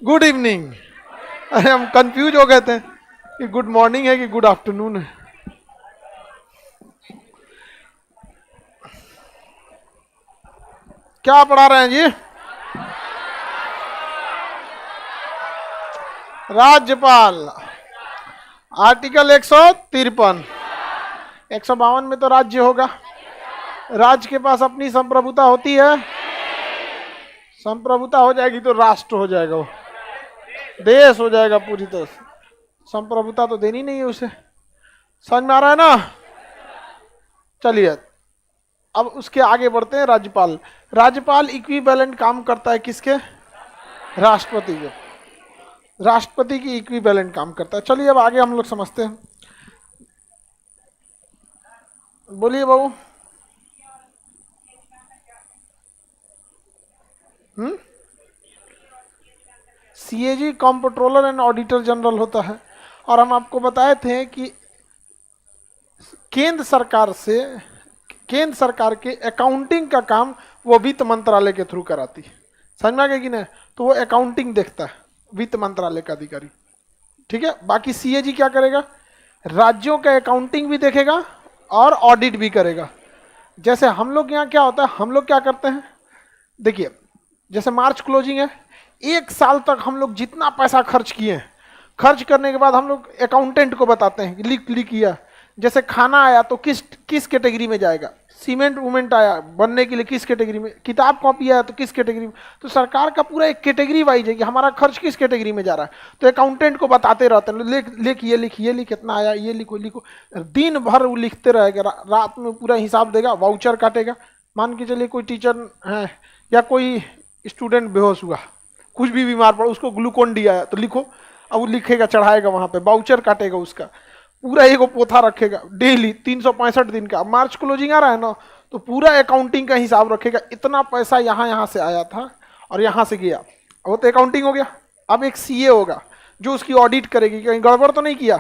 Good evening. अरे हम confuse हो गए थे कि गुड मॉर्निंग है कि गुड आफ्टरनून है। क्या पढ़ा रहे हैं जी? राज्यपाल। आर्टिकल 153। 152 में तो राज्य होगा। राज्य के पास अपनी संप्रभुता होती है। संप्रभुता हो जाएगी तो राष्ट्र हो जाएगा, वो देश हो जाएगा पूरी तरह से। संप्रभुता तो देनी नहीं है उसे। समझ में आ रहा है ना? चलिए अब उसके आगे बढ़ते हैं। राज्यपाल। राज्यपाल इक्विवेलेंट काम करता है किसके? राष्ट्रपति के। राष्ट्रपति की इक्विवेलेंट काम करता है। चलिए अब आगे हम लोग समझते हैं। बोलिए बाबू। CAG controller and auditor general होता है। और हम आपको बताए थे कि केंद्र सरकार के अकाउंटिंग का काम वो वित्त मंत्रालय के थ्रू कराती है। समझ में आ गया कि नहीं? तो वो अकाउंटिंग देखता है, वित्त मंत्रालय का अधिकारी। ठीक है। बाकी सीएजी क्या करेगा? राज्यों का अकाउंटिंग भी देखेगा और ऑडिट भी करेगा। जैसे हम लोग यहाँ क्या होता है, हम लोग क्या करते हैं, देखिए जैसे मार्च क्लोजिंग है, एक साल तक हम लोग जितना पैसा खर्च किए हैं, खर्च करने के बाद हम लोग अकाउंटेंट को बताते हैं कि लिख लिया। जैसे खाना आया तो किस कैटेगरी में जाएगा, सीमेंट वूमेंट आया बनने के लिए किस कैटेगरी में, किताब कॉपी आया तो किस कैटेगरी में। तो सरकार का पूरा एक कैटेगरी वाइज है कि हमारा खर्च किस कैटेगरी में जा रहा है। तो अकाउंटेंट को बताते रहते हैं, लिख ये लिख कितना आया, ये लिखो। दिन भर वो लिखते रहेगा, रात में पूरा हिसाब देगा, वाउचर काटेगा। मान के चलिए कोई टीचर है या कोई स्टूडेंट बेहोश हुआ, कुछ भी बीमार पड़ा, उसको ग्लूकोन डी आया तो लिखो। अब वो लिखेगा, चढ़ाएगा वहां पे, वाउचर काटेगा, उसका पूरा एक पोथा रखेगा डेली 365 दिन का। मार्च क्लोजिंग आ रहा है ना, तो पूरा अकाउंटिंग का हिसाब रखेगा, इतना पैसा यहाँ से आया था और यहाँ से गया। वो तो अकाउंटिंग हो गया। अब एक सीए होगा जो उसकी ऑडिट करेगी, कहीं गड़बड़ तो नहीं किया,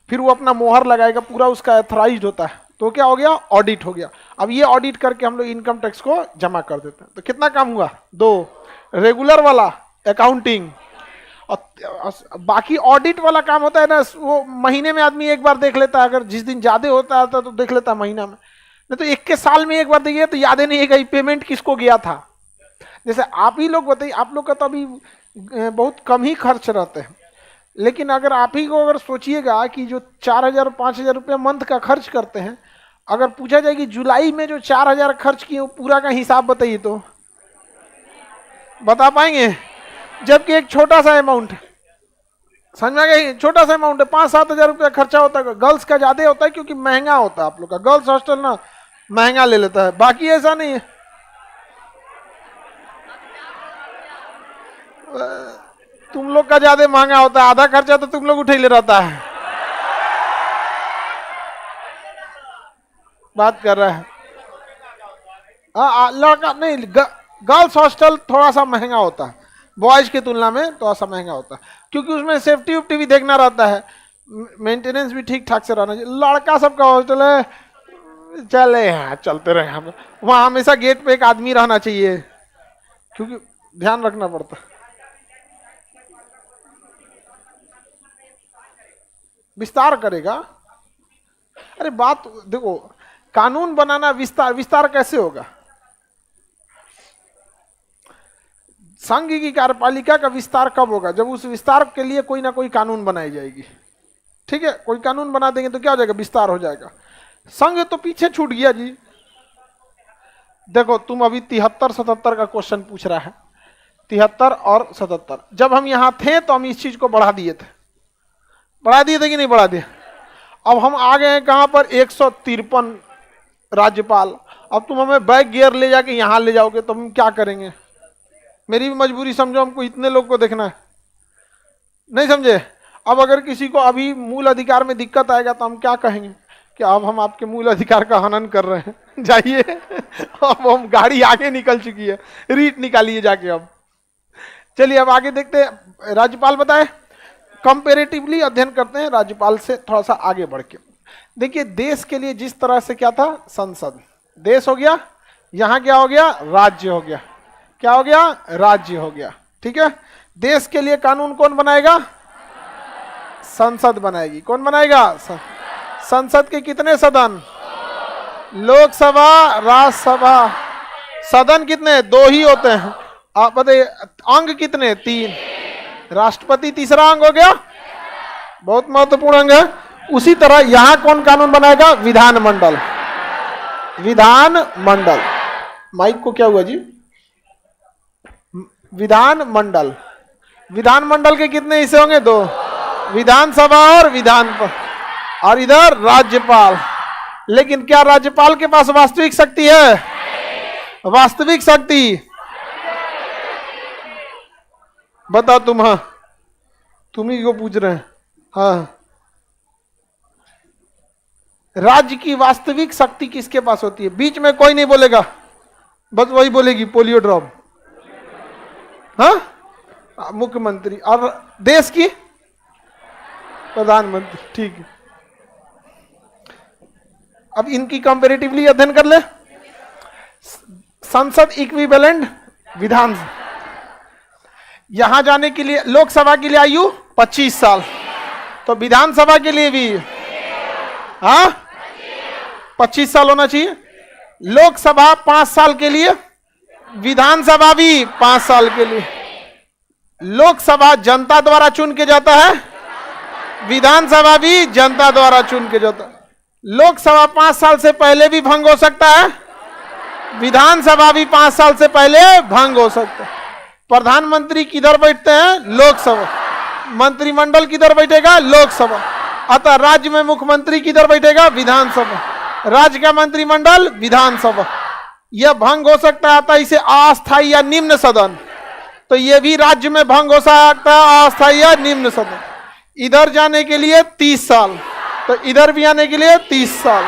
फिर वो अपना मोहर लगाएगा, पूरा उसका एथराइज होता है, तो क्या हो गया? ऑडिट हो गया। अब ये ऑडिट करके हम लोग इनकम टैक्स को जमा कर देते हैं। तो कितना काम हुआ? 2। रेगुलर वाला अकाउंटिंग, और बाकी ऑडिट वाला काम होता है ना, वो महीने में आदमी एक बार देख लेता है, अगर जिस दिन ज्यादा होता है तो देख लेता है महीना में, नहीं तो 21 साल में एक बार देखिए तो याद ही नहीं है पेमेंट किसको गया था। जैसे आप ही लोग बताइए, आप लोग का तो अभी बहुत कम ही खर्च रहते हैं, लेकिन अगर आप ही को अगर सोचिएगा कि जो 4,000 5,000 रुपया मंथ का खर्च करते हैं, अगर पूछा जाए कि जुलाई में जो 4,000 खर्च किए वो पूरा का हिसाब बताइए तो बता पाएंगे? जबकि एक छोटा सा अमाउंट, समझ में आ गया, छोटा सा अमाउंट है, 5-7 हजार रुपया खर्चा होता है। गर्ल्स का ज्यादा होता है क्योंकि महंगा होता है, आप लोग का गर्ल्स हॉस्टल ना महंगा ले लेता है, बाकी ऐसा नहीं है। तुम लोग का ज्यादा महंगा होता है, आधा खर्चा तो तुम लोग उठे ले रहता है। बात कर रहा है लड़का नहीं, गर्ल्स हॉस्टल थोड़ा सा महंगा होता है, बॉयज की तुलना में थोड़ा सा महंगा होता है, क्योंकि उसमें सेफ्टी उफ्टी भी देखना रहता है, मेंटेनेंस भी ठीक ठाक से रहना चाहिए। लड़का सबका हॉस्टल है, चले यहाँ चलते रहे, हम वहाँ हमेशा गेट पे एक आदमी रहना चाहिए, क्योंकि ध्यान रखना पड़ता है। विस्तार करेगा? अरे बात देखो, कानून बनाना विस्तार कैसे होगा? संघ की कार्यपालिका का विस्तार कब होगा? जब उस विस्तार के लिए कोई ना कोई कानून बनाई जाएगी। ठीक है, कोई कानून बना देंगे तो क्या हो जाएगा? विस्तार हो जाएगा। संघ तो पीछे छूट गया जी। देखो तुम अभी 73-77 का क्वेश्चन पूछ रहा है, 73 और 77। जब हम यहां थे तो हम इस चीज को बढ़ा दिए थे कि नहीं बढ़ा दिए? अब हम आ गए हैं कहां पर? 153 राज्यपाल। अब तुम हमें बैक गियर ले जाके यहां ले जाओगे तो हम क्या करेंगे? मेरी भी मजबूरी समझो, हमको इतने लोग को देखना है, नहीं समझे? अब अगर किसी को अभी मूल अधिकार में दिक्कत आएगा तो हम क्या कहेंगे कि अब हम आपके मूल अधिकार का हनन कर रहे हैं, जाइए। अब हम गाड़ी आगे निकल चुकी है, रीट निकालिए जाके। अब चलिए अब आगे देखते हैं। राज्यपाल बताए, कंपेरेटिवली अध्ययन करते हैं राज्यपाल से थोड़ा सा आगे बढ़ के। देखिए देश के लिए जिस तरह से क्या था, संसद, देश हो गया, यहां क्या हो गया? राज्य हो गया। क्या हो गया? राज्य हो गया। ठीक है, देश के लिए कानून कौन बनाएगा? संसद बनाएगी। कौन बनाएगा? संसद के कितने सदन? लोकसभा, राज्यसभा। सदन कितने? 2 ही होते हैं। आप बताइए अंग कितने? 3। राष्ट्रपति तीसरा अंग हो गया, बहुत महत्वपूर्ण अंग है। उसी तरह यहां कौन कानून बनाएगा? विधानमंडल। विधानमंडल। माइक को क्या हुआ जी? विधानमंडल। विधानमंडल के कितने हिस्से होंगे? 2। विधानसभा और और इधर राज्यपाल। लेकिन क्या राज्यपाल के पास वास्तविक शक्ति है? वास्तविक शक्ति बताओ तुम। हाँ, तुम ही को पूछ रहे हैं। हाँ, राज्य की वास्तविक शक्ति किसके पास होती है? बीच में कोई नहीं बोलेगा, बस वही बोलेगी पोलियो ड्रॉप। हाँ, मुख्यमंत्री। और देश की? प्रधानमंत्री। ठीक है, अब इनकी कंपैरेटिवली अध्ययन कर ले। संसद इक्विवेलेंट विधान। यहां जाने के लिए लोकसभा के लिए आयु 25 साल, तो विधानसभा के लिए भी 25 साल होना चाहिए। लोकसभा 5 साल के लिए, विधानसभा भी 5 साल के लिए। लोकसभा जनता द्वारा चुन के जाता है, विधानसभा भी जनता द्वारा चुन के जाता है। लोकसभा 5 साल से पहले भी भंग हो सकता है, विधानसभा भी 5 साल से पहले भंग हो सकता है। प्रधानमंत्री किधर बैठते हैं? लोकसभा। मंत्रिमंडल किधर बैठेगा? लोकसभा। अतः राज्य में मुख्यमंत्री किधर बैठेगा? विधानसभा। राज्य का मंत्रिमंडल विधानसभा। यह भंग हो सकता है, अतः इसे अस्थायी या निम्न सदन। तो यह भी राज्य में भंग हो सकता है, अस्थायी या निम्न सदन। इधर जाने के लिए 30 साल, तो इधर भी आने के लिए 30 साल।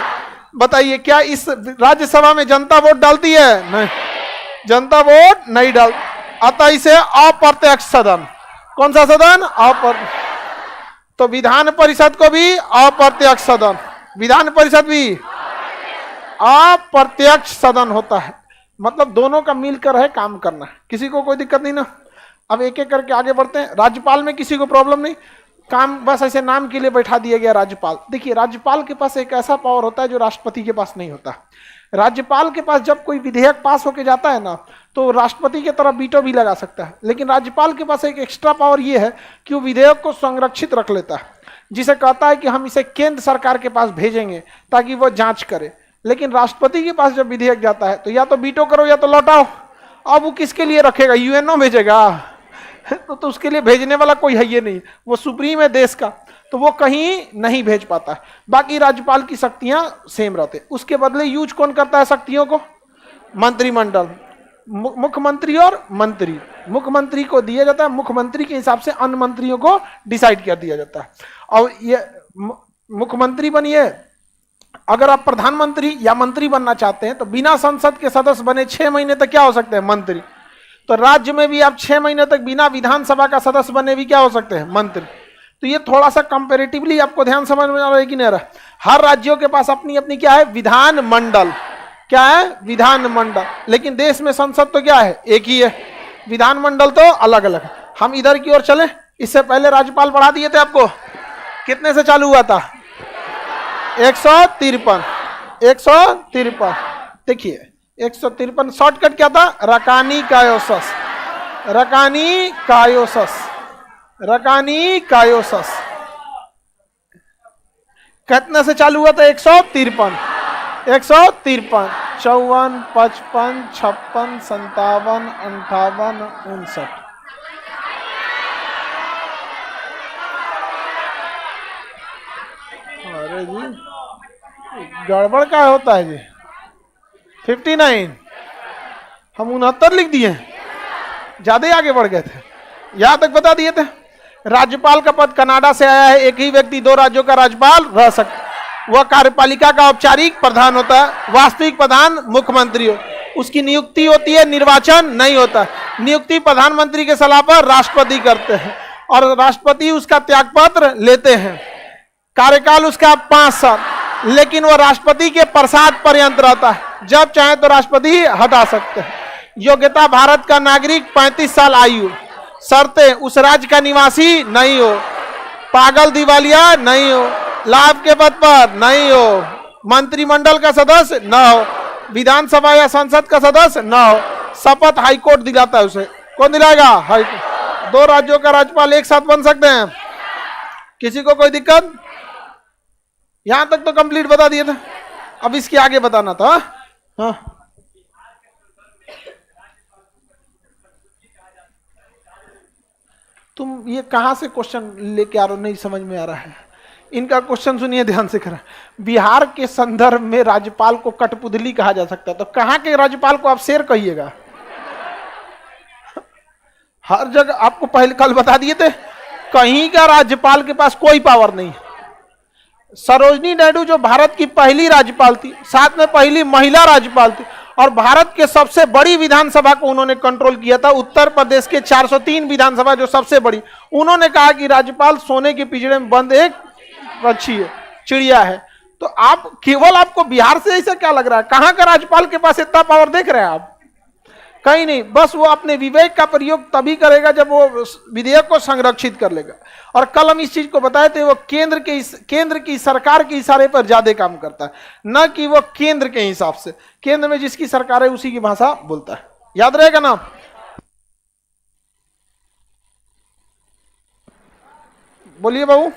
बताइए क्या इस राज्यसभा में जनता वोट डालती है? नहीं, जनता वोट नहीं डाल। अतः इसे अप्रत्यक्ष सदन। कौन सा सदन? तो विधान परिषद को भी अप्रत्यक्ष सदन, विधान परिषद भी अप्रत्यक्ष सदन होता है। मतलब दोनों का मिलकर है काम करना, किसी को कोई दिक्कत नहीं ना। अब एक एक करके आगे बढ़ते हैं। राज्यपाल में किसी को प्रॉब्लम नहीं, काम बस ऐसे नाम के लिए बैठा दिया गया राज्यपाल। देखिए राज्यपाल के पास एक ऐसा पावर होता है जो राष्ट्रपति के पास नहीं होता। राज्यपाल के पास जब कोई विधेयक पास होके जाता है ना, तो राष्ट्रपति की तरफ वीटो भी लगा सकता है। लेकिन राज्यपाल के पास एक एक्स्ट्रा पावर ये है कि वो विधेयक को संरक्षित रख लेता है, जिसे कहता है कि हम इसे केंद्र सरकार के पास भेजेंगे ताकि वो जांच करे। लेकिन राष्ट्रपति के पास जब विधेयक जाता है तो या तो वीटो करो या तो लौटाओ। अब वो किसके लिए रखेगा? यूएनओ भेजेगा? तो उसके लिए भेजने वाला कोई है ये नहीं, वो सुप्रीम है देश का, तो वो कहीं नहीं भेज पाता है। बाकी राज्यपाल की शक्तियां सेम रहते। उसके बदले यूज कौन करता है शक्तियों को? मंत्रिमंडल। मुख्यमंत्री और मंत्री। मुख्यमंत्री को दिया जाता है, मुख्यमंत्री के हिसाब से अन्य मंत्रियों को डिसाइड कर दिया जाता है। और ये मुख्यमंत्री बनिए, अगर आप प्रधानमंत्री या मंत्री बनना चाहते हैं तो बिना संसद के सदस्य बने 6 महीने तक क्या हो सकते हैं? मंत्री। तो राज्य में भी आप 6 महीने तक बिना विधानसभा का सदस्य बने भी क्या हो सकते हैं? मंत्री। तो ये थोड़ा सा कंपैरेटिवली आपको ध्यान समझ में आ रहा है कि नहीं आ रहा? हर राज्यों के पास अपनी अपनी क्या है? विधानमंडल। क्या है? विधानमंडल। लेकिन देश में संसद तो क्या है? एक ही है, विधानमंडल तो अलग अलग है। हम इधर की ओर चले। इससे पहले राज्यपाल बढ़ा दिए थे आपको, कितने से चालू हुआ था? 153। 153। देखिए 153 शॉर्टकट क्या था? रकानी कायोसस। रकानी कायोसस। रकानी कायोसस। कितने से चालू हुआ था? 153। 153, 54, 55, 56, 57, 58, 59। अरे जी गड़बड़ क्या होता है जी? 59। हम 69 लिख दिए, ज्यादा आगे बढ़ गए थे। यहां तक बता दिए थे। राज्यपाल का पद कनाडा से आया है। एक ही व्यक्ति 2 राज्यों का राज्यपाल रह सकता। वह कार्यपालिका का औपचारिक प्रधान होता है। वास्तविक प्रधान मुख्यमंत्री हो, उसकी नियुक्ति होती है, निर्वाचन नहीं होता। नियुक्ति प्रधानमंत्री के सलाह पर राष्ट्रपति करते हैं और राष्ट्रपति उसका त्यागपत्र लेते हैं। कार्यकाल उसका 5 साल, लेकिन वह राष्ट्रपति के प्रसाद पर्यंत रहता है। जब चाहे तो राष्ट्रपति हटा सकते हैं। योग्यता: भारत का नागरिक, 35 साल आयु, शर्तें, उस राज्य का निवासी नहीं हो, पागल दिवालिया नहीं हो, लाभ के पद पर नहीं हो, मंत्रिमंडल का सदस्य न हो, विधानसभा या संसद का सदस्य न हो, शपथ हाईकोर्ट दिलाता है उसे। कौन दिलाएगा? हाईकोर्ट। 2 राज्यों का राज्यपाल एक साथ बन सकते हैं, किसी को कोई दिक्कत? यहां तक तो कंप्लीट बता दिया था, अब इसके आगे बताना था। हाँ, तुम ये कहां से क्वेश्चन लेके आ रहे हो, नहीं समझ में आ रहा है। इनका क्वेश्चन सुनिए ध्यान से करें। बिहार के संदर्भ में राज्यपाल को कठपुतली कहा जा सकता है, तो कहां के राज्यपाल को आप शेर कहिएगा? हर जगह आपको पहले कल बता दिए थे, कहीं का राज्यपाल के पास कोई पावर नहीं। सरोजनी नायडू जो भारत की पहली राज्यपाल थी, साथ में पहली महिला राज्यपाल थी, और भारत के सबसे बड़ी विधानसभा को उन्होंने कंट्रोल किया था, उत्तर प्रदेश के 403 विधानसभा जो सबसे बड़ी। उन्होंने कहा कि राज्यपाल सोने के पिंजरे में बंद एक पक्षी है, चिड़िया है। तो आप केवल, आपको बिहार से ऐसा क्या लग रहा है? कहां का राज्यपाल के पास इतना पावर देख रहे हैं आप? कहीं नहीं। बस वो अपने विवेक का प्रयोग तभी करेगा जब वो विधेयक को संरक्षित कर लेगा। और कल हम इस चीज को बताए थे, वो केंद्र की सरकार के इशारे पर ज्यादा काम करता है, न कि वो केंद्र के हिसाब से। केंद्र में जिसकी सरकार है उसी की भाषा बोलता है, याद रहेगा ना। बोलिए बाबू।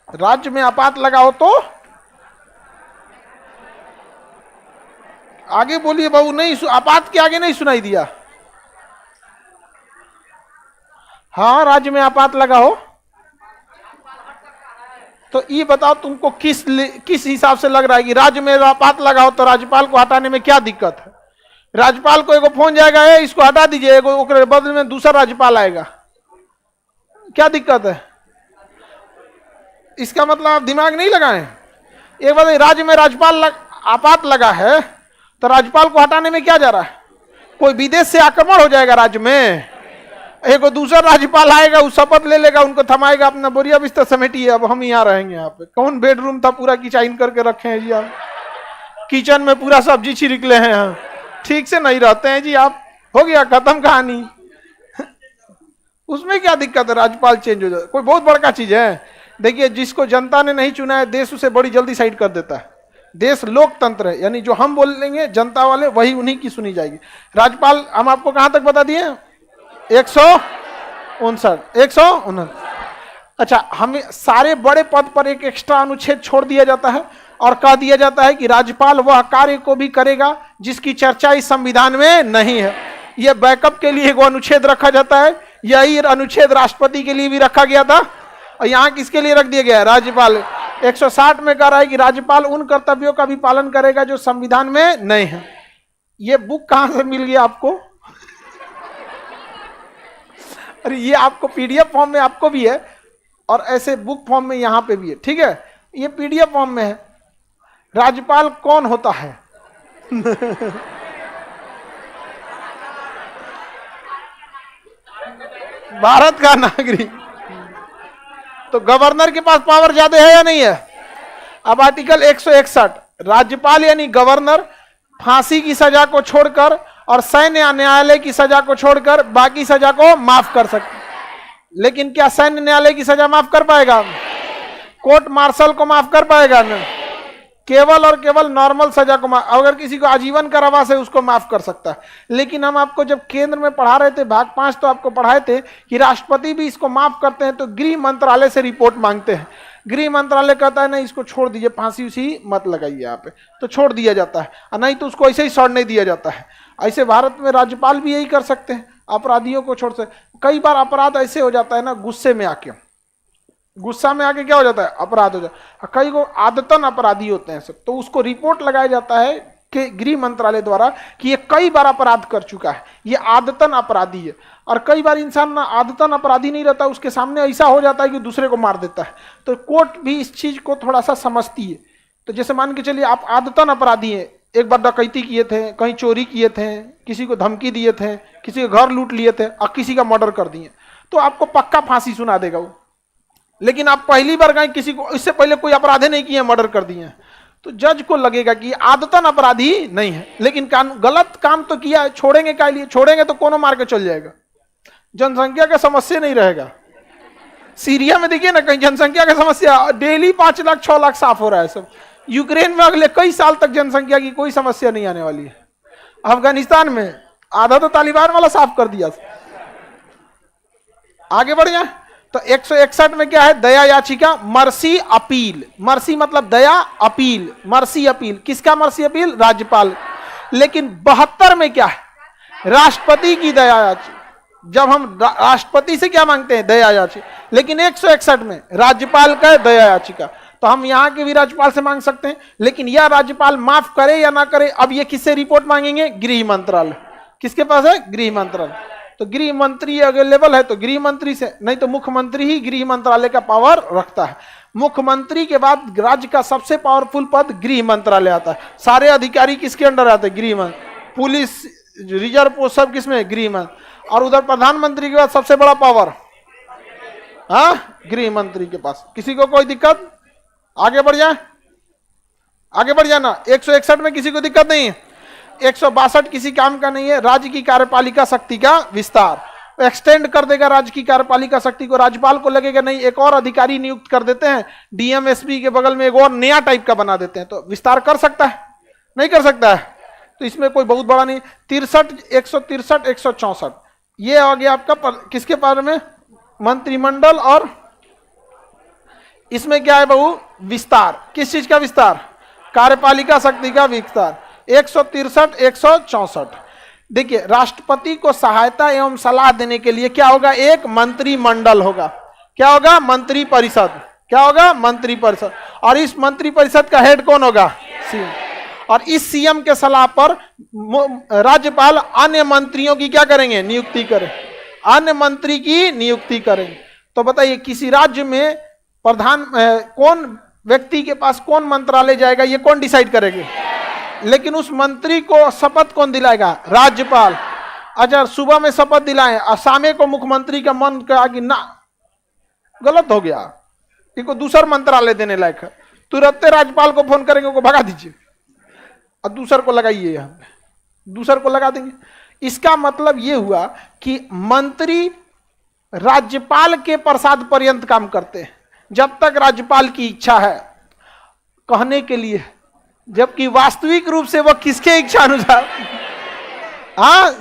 राज्य में आपात लगाओ तो आगे बोलिए बाबू। नहीं, आपात के आगे नहीं सुनाई दिया। हाँ, राज्य में आपात लगाओ तो ये बताओ तुमको किस हिसाब से लग रहा है कि राज्य में आपात लगाओ तो राज्यपाल को हटाने में क्या दिक्कत है? राज्यपाल को एगो फोन जाएगा, है इसको हटा दीजिए, एगो बदले में दूसरा राज्यपाल आएगा, क्या दिक्कत है? इसका मतलब आप दिमाग नहीं लगाएं। एक बात, राज्य में राज्यपाल आपात लगा है तो राज्यपाल को हटाने में क्या जा रहा है? कोई विदेश से आक्रमण हो जाएगा राज्य में, एक दूसरा राज्यपाल आएगा, उस शपथ ले लेगा, उनको थमाएगा, अपना बोरिया बिस्तर समेटिए, अब हम यहाँ रहेंगे। यहाँ पे कौन बेडरूम था पूरा किचाइन करके रखे हैं जी आप? किचन में पूरा सब्जी छिड़कले हैं यहाँ, ठीक से नहीं रहते हैं जी आप, हो गया खत्म कहानी। उसमें क्या दिक्कत है? राज्यपाल चेंज हो जाए, कोई बहुत बड़का चीज है? देखिए, जिसको जनता ने नहीं चुना है, देश उसे बड़ी जल्दी साइड कर देता है। देश लोकतंत्र है, यानी जो हम बोलेंगे जनता वाले, वही उन्हीं की सुनी जाएगी। राज्यपाल हम आपको कहां तक बता दिए? 159। अच्छा, हमें सारे बड़े पद पर एक एक्स्ट्रा अनुच्छेद छोड़ दिया जाता है और कह दिया जाता है कि राज्यपाल वह कार्य को भी करेगा जिसकी चर्चा इस संविधान में नहीं है। यह बैकअप के लिए एक अनुच्छेद रखा जाता है। यही अनुच्छेद राष्ट्रपति के लिए भी रखा गया था, और यहाँ किसके लिए रख दिया गया है? राज्यपाल। 160 में कह रहा है कि राज्यपाल उन कर्तव्यों का भी पालन करेगा जो संविधान में नहीं है। ये बुक कहां से मिल गया आपको? अरे ये आपको पीडीएफ फॉर्म में आपको भी है, और ऐसे बुक फॉर्म में यहां पे भी है, ठीक है? ये पीडीएफ फॉर्म में है। राज्यपाल कौन होता है? भारत का नागरिक। तो गवर्नर के पास पावर ज्यादा है या नहीं है? अब आर्टिकल 161, राज्यपाल यानी गवर्नर फांसी की सजा को छोड़कर और सैन्य न्यायालय की सजा को छोड़कर बाकी सजा को माफ कर सकते। लेकिन क्या सैन्य न्यायालय की सजा माफ कर पाएगा? कोर्ट मार्शल को माफ कर पाएगा ना? केवल और केवल नॉर्मल सजा को माफ, अगर किसी को आजीवन कारावास है उसको माफ कर सकता है। लेकिन हम आपको जब केंद्र में पढ़ा रहे थे भाग 5, तो आपको पढ़ाए थे कि राष्ट्रपति भी इसको माफ करते हैं, तो गृह मंत्रालय से रिपोर्ट मांगते हैं। गृह मंत्रालय कहता है नहीं, इसको छोड़ दीजिए, फांसी उसी मत लगाइए यहाँ पे, तो छोड़ दिया जाता है, और नहीं तो उसको ऐसे ही सड़ने दिया जाता है। ऐसे भारत में राज्यपाल भी यही कर सकते हैं, अपराधियों को छोड़ सकते। कई बार अपराध ऐसे हो जाता है ना, गुस्से में आके क्या हो जाता है? अपराध हो जाता है। कई को आदतन अपराधी होते हैं सब, तो उसको रिपोर्ट लगाया जाता है कि गृह मंत्रालय द्वारा कि ये कई बार अपराध कर चुका है, ये आदतन अपराधी है। और कई बार इंसान ना आदतन अपराधी नहीं रहता, उसके सामने ऐसा हो जाता है कि दूसरे को मार देता है। तो कोर्ट भी इस चीज को थोड़ा सा समझती है। तो जैसे मान के चलिए आप आदतन अपराधी हैं, एक बार डकैती किए थे, कहीं चोरी किए थे, किसी को धमकी दिए थे, किसी के घर लूट लिए थे और किसी का मर्डर कर दिए, तो आपको पक्का फांसी सुना देगा वो। लेकिन आप पहली बार गए, किसी को इससे पहले कोई अपराध नहीं किए, मर्डर कर दिए, तो जज को लगेगा कि आदतन अपराधी नहीं है, लेकिन गलत काम तो किया है, छोड़ेंगे क्या लिए? छोड़ेंगे तो कोनो मार के चल जाएगा, जनसंख्या का समस्या नहीं रहेगा। सीरिया में देखिए ना, कहीं जनसंख्या की समस्या, डेली 5 लाख 6 लाख साफ हो रहा है सब। यूक्रेन में अगले कई साल तक जनसंख्या की कोई समस्या नहीं आने वाली है। अफगानिस्तान में आधा तो तालिबान वाला साफ कर दिया। आगे बढ़ जाए तो 161 में क्या है? दया याचिका, मर्सी अपील। मर्सी मतलब दया, अपील, मर्सी अपील। किसका मर्सी अपील? राज्यपाल। लेकिन 72 में क्या है? राष्ट्रपति की दया याचिका। जब हम राष्ट्रपति से क्या मांगते हैं? दया याचिका। लेकिन 161 में राज्यपाल का दया याचिका, तो हम यहां के भी राज्यपाल से मांग सकते हैं। लेकिन यह राज्यपाल माफ करे या ना करे, अब ये किससे रिपोर्ट मांगेंगे? गृह मंत्रालय। किसके पास है? गृह मंत्रालय। तो गृह मंत्री अवेलेबल है तो गृह मंत्री से, नहीं तो मुख्यमंत्री ही गृह मंत्रालय का पावर रखता है। मुख्यमंत्री के बाद राज्य का सबसे पावरफुल पद गृह मंत्रालय आता है। सारे अधिकारी किसके अंडर आते हैं? गृह मंत्री। पुलिस, रिजर्व पोस्ट सब किसमें? गृह मंत्री। और उधर प्रधानमंत्री के बाद सबसे बड़ा पावर गृह मंत्री के पास। किसी को कोई दिक्कत? आगे बढ़ जाए, आगे बढ़ जाना। 161 में किसी को दिक्कत नहीं है। 162 किसी काम का नहीं है। राज्य की कार्यपालिका शक्ति का विस्तार, एक्सटेंड कर देगा राज्य की कार्यपालिका शक्ति को। राज्यपाल को लगेगा नहीं, एक और अधिकारी नियुक्त कर देते हैं, डीएमएसपी के बगल में एक और नया टाइप का बना देते हैं, तो विस्तार कर सकता है? नहीं कर सकता है। तो इसमें कोई बहुत बड़ा नहीं। 63, 163, 164 ये आ गया आपका किसके बारे में? मंत्रिमंडल। और इसमें क्या है बहू? विस्तार। किस चीज का विस्तार? कार्यपालिका शक्ति का विस्तार। 163, 164। देखिए, राष्ट्रपति को सहायता एवं सलाह देने के लिए क्या होगा? एक मंत्रिमंडल होगा। क्या होगा? मंत्री परिषद। क्या होगा? मंत्री परिषद। और इस मंत्री परिषद का हेड कौन होगा? सीएम। और इस सीएम के सलाह पर राज्यपाल अन्य मंत्रियों की क्या करेंगे? नियुक्ति करें। अन्य मंत्री की नियुक्ति करेंगे। तो बताइए, किसी राज्य में प्रधान कौन व्यक्ति के पास कौन मंत्रालय जाएगा, ये कौन डिसाइड करेंगे? लेकिन उस मंत्री को शपथ कौन दिलाएगा? राज्यपाल। अच्छा, सुबह में शपथ दिलाएं और शाम को मुख्यमंत्री का मन कहा कि ना, गलत हो गया, इनको दूसरा मंत्रालय देने लायक है, तुरंत राज्यपाल को फोन करेंगे, उनको भगा दीजिए और दूसर को लगाइए। यहाँ पे दूसर को लगा देंगे। इसका मतलब यह हुआ कि मंत्री राज्यपाल के प्रसाद पर्यंत काम करते हैं, जब तक राज्यपाल की इच्छा है कहने के लिए, जबकि वास्तविक रूप से वह किसके इच्छा अनुसार?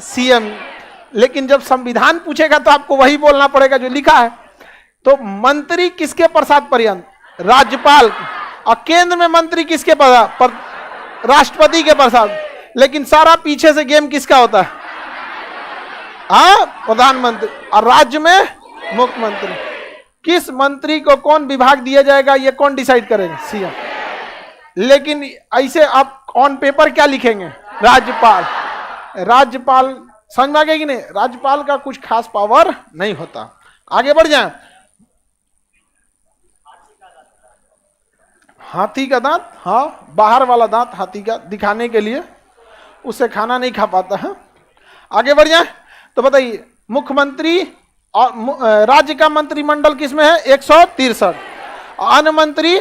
सीएम। लेकिन जब संविधान पूछेगा तो आपको वही बोलना पड़ेगा जो लिखा है। तो मंत्री किसके प्रसाद पर्यंत? राज्यपाल। और केंद्र में मंत्री किसके प्रसाद? राष्ट्रपति के प्रसाद। लेकिन सारा पीछे से गेम किसका होता है? प्रधानमंत्री। और राज्य में मुख्यमंत्री। किस मंत्री को कौन विभाग दिया जाएगा ये कौन डिसाइड करेगा? सीएम। लेकिन ऐसे आप ऑन पेपर क्या लिखेंगे? राज्यपाल। राज्यपाल समझ में आ गया कि नहीं? राज्यपाल का कुछ खास पावर नहीं होता। आगे बढ़ जाए। हाथी का दांत, बाहर वाला दांत हाथी का दिखाने के लिए, उससे खाना नहीं खा पाता है। आगे बढ़ जाए तो बताइए, मुख्यमंत्री और राज्य का मंत्रिमंडल किसमें है? 163। अन्य मंत्री,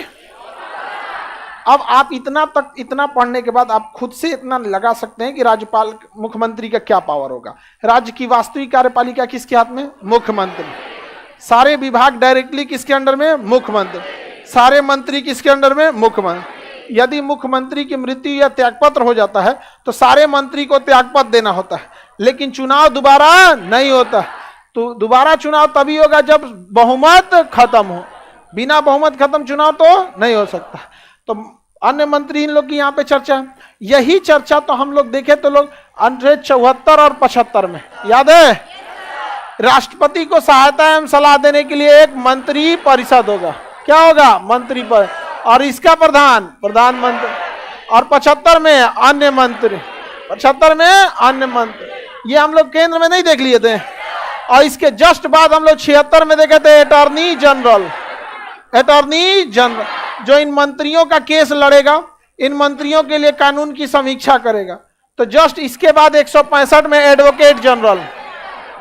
अब आप इतना पढ़ने के बाद आप खुद से इतना लगा सकते हैं कि राज्यपाल मुख्यमंत्री का क्या पावर होगा। राज्य की वास्तविक कार्यपालिका किसके हाथ में? मुख्यमंत्री। सारे विभाग डायरेक्टली किसके अंडर में? मुख्यमंत्री। सारे मंत्री किसके अंडर में? मुख्यमंत्री। यदि मुख्यमंत्री की मृत्यु या त्यागपत्र हो जाता है तो सारे मंत्री को त्यागपत्र देना होता है, लेकिन चुनाव दोबारा नहीं होता। तो दोबारा चुनाव तभी होगा जब बहुमत खत्म हो। बिना बहुमत खत्म चुनाव तो नहीं हो सकता। तो अन्य मंत्री इन लोग की यहाँ पे चर्चा है। यही चर्चा तो हम लोग देखे तो लोग अनुच्छेद 74 और 75 में याद है, राष्ट्रपति को सहायता एवं सलाह देने के लिए एक मंत्री परिषद होगा। क्या होगा? मंत्री परिषद। और इसका प्रधानमंत्री। और 75 में अन्य मंत्री। 75 में अन्य मंत्री। ये हम लोग केंद्र में नहीं देख लिए थे। और इसके जस्ट बाद हम लोग 76 में देखे थे अटॉर्नी जनरल। अटॉर्नी जनरल जो इन मंत्रियों का केस लड़ेगा, इन मंत्रियों के लिए कानून की समीक्षा करेगा। तो जस्ट इसके बाद 165 में एडवोकेट जनरल।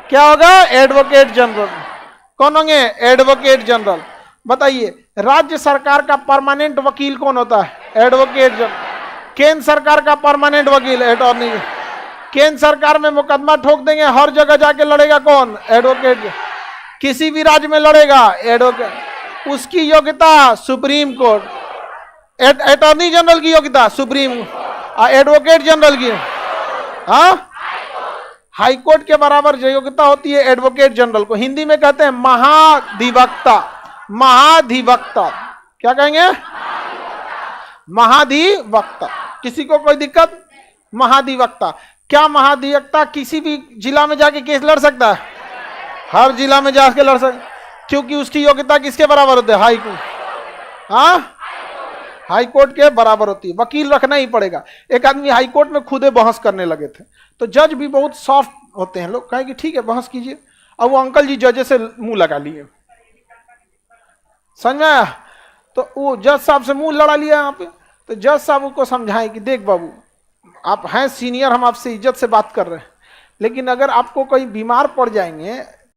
क्या होगा? Advocate general. कौन होंगे? Advocate general. बताइए, राज्य सरकार का परमानेंट वकील कौन होता है? Advocate general. केंद्र सरकार का परमानेंट वकील अटॉर्नी। केंद्र सरकार में मुकदमा ठोक देंगे, हर जगह जाके लड़ेगा कौन? एडवोकेट। किसी भी राज्य में लड़ेगा एडवोकेट। उसकी योग्यता सुप्रीम कोर्ट। अटॉर्नी जनरल की योग्यता सुप्रीम, एडवोकेट जनरल की हाई कोर्ट के बराबर जो योग्यता होती है एडवोकेट जनरल को हिंदी में कहते हैं महाधिवक्ता। महाधिवक्ता क्या कहेंगे? महाधिवक्ता। किसी को कोई दिक्कत? महाधिवक्ता। क्या महाधिवक्ता किसी भी जिला में जाके केस लड़ सकता है? हर जिला में जाके लड़ सकता, क्योंकि उसकी योग्यता किसके बराबर होती है? High court. हाई कोर्ट के बराबर होती है। वकील रखना ही पड़ेगा। एक आदमी हाई कोर्ट में खुदे बहस करने लगे थे, तो जज भी बहुत सॉफ्ट होते हैं, लोग कहे कि ठीक है बहस कीजिए। अब वो अंकल जी जज से मुंह लगा लिए, समझ में आया? तो वो जज साहब से मुंह लड़ा लिया यहाँ पे। तो जज साहब उसको समझाए कि देख बाबू, आप हैं सीनियर, हम आपसे इज्जत से बात कर रहे हैं, लेकिन अगर आपको कोई बीमार पड़ जाएंगे